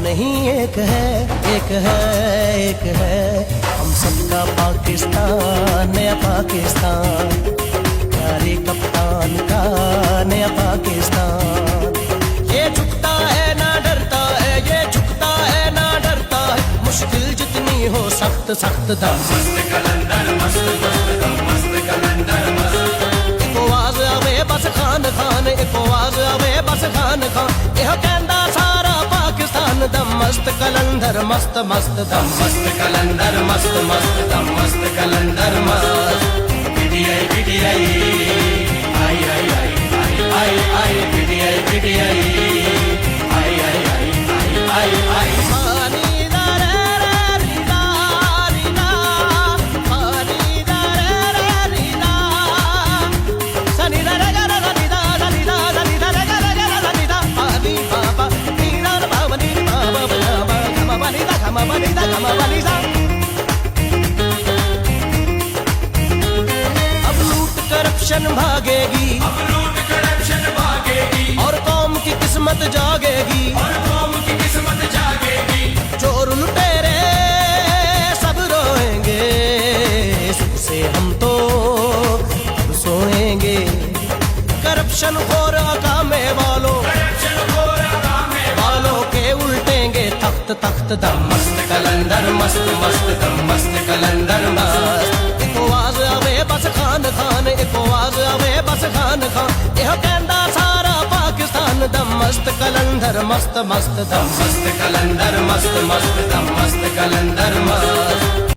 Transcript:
नहीं एक है, एक है, एक है। हम सबका पाकिस्तान, नया पाकिस्तान, प्यारे कप्तान का नया पाकिस्तान। ये झुकता है ना डरता है, ये झुकता है ना डरता है, मुश्किल जितनी हो सख्त सख्त दम मस्त कलंदर मस्त मस्त दम मस्त कलंदर मस्त। एक आवाज आवे बस खान खान, एक आवाज आवे बस खान खान, यह कहंदा सारा पाकिस्तान दम मस्त कलंदर मस्त मस्त दम मस्त कलंदर मस्त मस्त दम मस्त कलंदर मस्त। पीटीआई पीटीआई आई आई आई आई आई आई पीटीआई पीटीआई आई आई आई आई आई आई। अब लूट करप्शन भागेगी, अब लूट करप्शन भागेगी, और कौम की किस्मत जागेगी, और कौम की किस्मत जागेगी। चोर लुटेरे सब रोएंगे, सुख से हम तो अब सोएंगे। करप्शन खोर कामे वालों, करप्शन खोरा कामे वालों के उल्टेंगे तख्त तख्त दम मस्त कलंदर मस्त मस्त दम मस्त कलंदर मस्त। एक आवाज आवे बस खान खान, एक आवाज आवे बस खान खान, यह कहंदा सारा पाकिस्तान दम मस्त कलंदर मस्त मस्त दम मस्त कलंदर मस्त मस्त दम मस्त कलंदर मस्त।